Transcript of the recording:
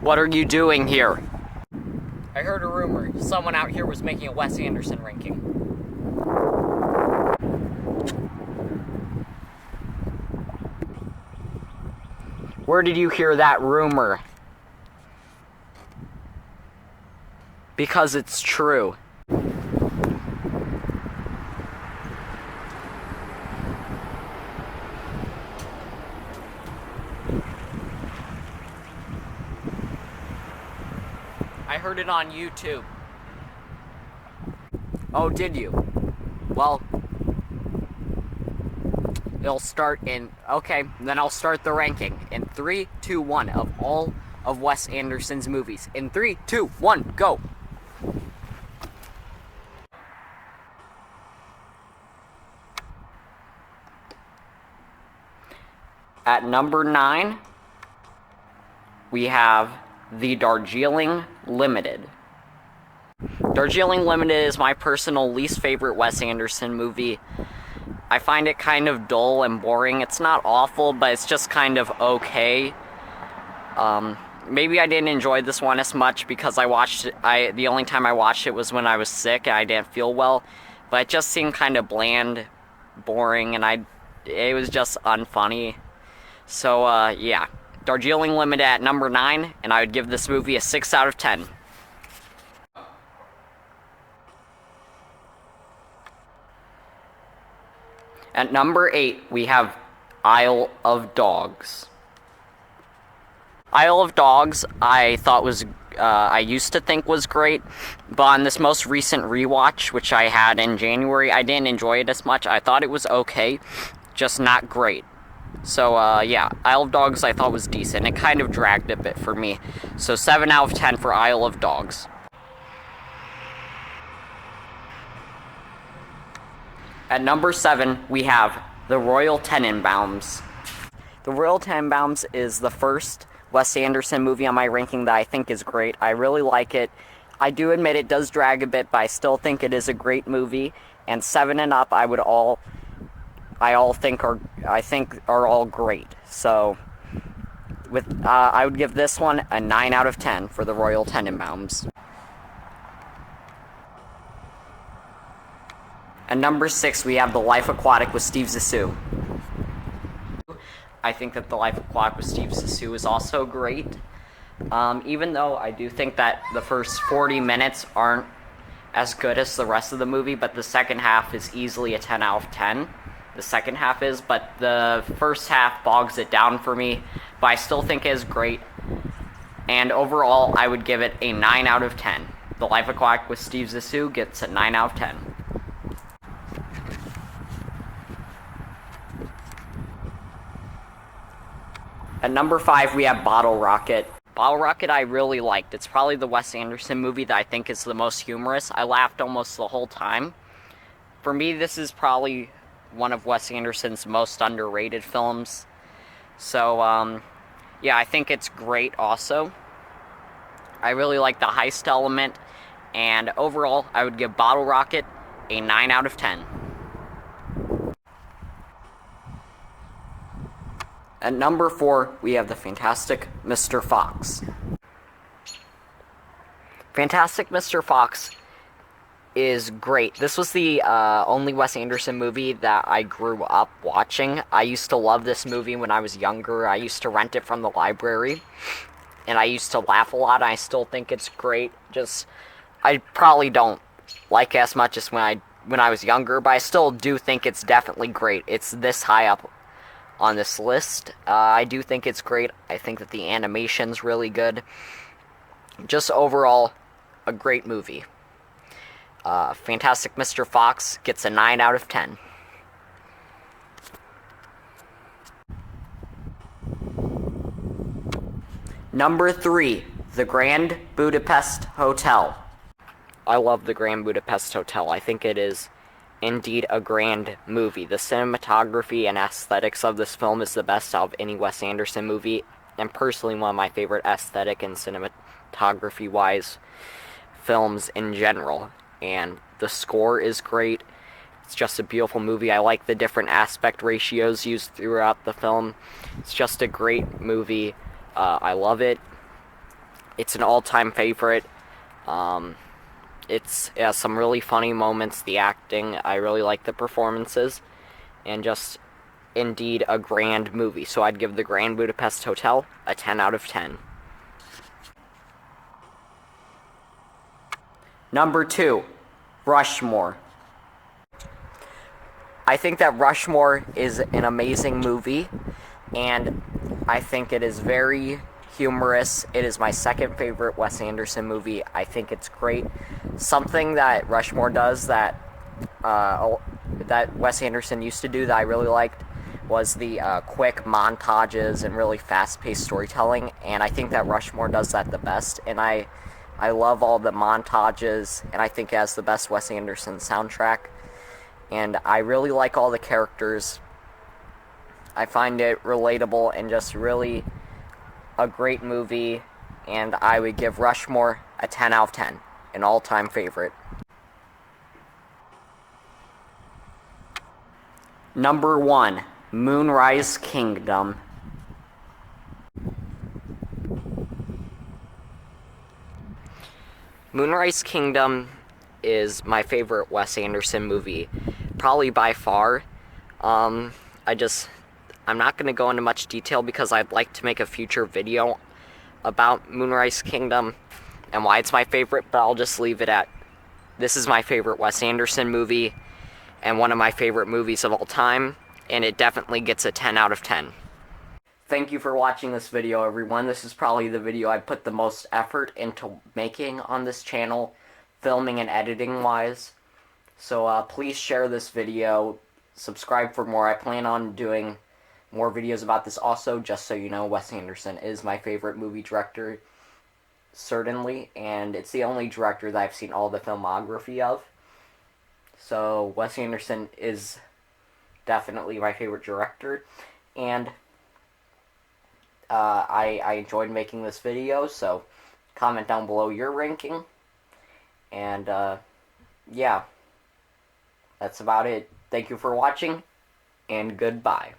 What are you doing here? I heard a rumor. Someone out here was making a Wes Anderson ranking. Where did you hear that rumor? Because it's true. I heard it on YouTube. Oh, did you? Well, it'll start in... Okay, then I'll start the ranking. In 3, 2, 1 of all of Wes Anderson's movies. In 3, 2, 1, go! At number 9, we have the Darjeeling Limited. Darjeeling Limited is my personal least favorite Wes Anderson movie. I find it kind of dull and boring. It's not awful, but it's just kind of okay. Maybe I didn't enjoy this one as much because I watched it. The only time I watched it was when I was sick and I didn't feel well. But it just seemed kind of bland, boring, and it was just unfunny. So, yeah. Darjeeling Limited at number 9, and I would give this movie a 6 out of 10. At number 8, we have Isle of Dogs. Isle of Dogs, I used to think was great, but on this most recent rewatch, which I had in January, I didn't enjoy it as much. I thought it was okay, just not great. So, yeah, Isle of Dogs I thought was decent. It kind of dragged a bit for me. So 7 out of 10 for Isle of Dogs. At number 7, we have the Royal Tenenbaums. The Royal Tenenbaums is the first Wes Anderson movie on my ranking that I think is great. I really like it. I do admit it does drag a bit, but I still think it is a great movie. And 7 and up, I think are all great. So, I would give this one a 9 out of 10 for the Royal Tenenbaums. At number 6, we have The Life Aquatic with Steve Zissou. I think that The Life Aquatic with Steve Zissou is also great. Even though I do think that the first 40 minutes aren't as good as the rest of the movie, but the second half is easily a 10 out of 10. The second half is, but the first half bogs it down for me, but I still think it is great. And overall, I would give it a 9 out of 10. The Life Aquatic with Steve Zissou gets a 9 out of 10. At number 5, we have Bottle Rocket. Bottle Rocket I really liked. It's probably the Wes Anderson movie that I think is the most humorous. I laughed almost the whole time. For me, this is probably one of Wes Anderson's most underrated films. So, yeah, I think it's great also. I really like the heist element, and overall, I would give Bottle Rocket a 9 out of 10. At number 4, we have the Fantastic Mr. Fox. Fantastic Mr. Fox is great. This was the only Wes Anderson movie that I grew up watching. I used to love this movie when I was younger. I used to rent it from the library, and I used to laugh a lot. I still think it's great. Just, I probably don't like it as much as when I was younger, but I still do think it's definitely great. It's this high up on this list. I do think it's great. I think that the animation's really good. Just overall, a great movie. Fantastic Mr. Fox gets a 9 out of 10. Number 3, The Grand Budapest Hotel. I love The Grand Budapest Hotel. I think it is indeed a grand movie. The cinematography and aesthetics of this film is the best out of any Wes Anderson movie, and personally one of my favorite aesthetic and cinematography-wise films in general. And the score is great. It's just a beautiful movie. I like the different aspect ratios used throughout the film. It's just a great movie. I love it. It's an all-time favorite. Um, it has some really funny moments, the acting, I really like the performances, and just indeed a grand movie. So I'd give the Grand Budapest Hotel a 10 out of 10. Number 2, Rushmore. I think that Rushmore is an amazing movie, and I think it is very humorous. It is my second favorite Wes Anderson movie. I think it's great. Something that Rushmore does that that Wes Anderson used to do that I really liked was the quick montages and really fast-paced storytelling, and I think that Rushmore does that the best, and I love all the montages, and I think it has the best Wes Anderson soundtrack, and I really like all the characters. I find it relatable and just really a great movie, and I would give Rushmore a 10 out of 10, an all-time favorite. Number 1, Moonrise Kingdom. Moonrise Kingdom is my favorite Wes Anderson movie, probably by far. I'm not going to go into much detail because I'd like to make a future video about Moonrise Kingdom and why it's my favorite, but I'll just leave it at, this is my favorite Wes Anderson movie and one of my favorite movies of all time, and it definitely gets a 10 out of 10. Thank you for watching this video, everyone. This is probably the video I put the most effort into making on this channel, filming and editing wise. So please share this video, subscribe for more. I plan on doing more videos about this also. Just so you know, Wes Anderson is my favorite movie director, certainly, and it's the only director that I've seen all the filmography of. So Wes Anderson is definitely my favorite director, and I enjoyed making this video, so comment down below your ranking, and yeah, that's about it. Thank you for watching, and goodbye.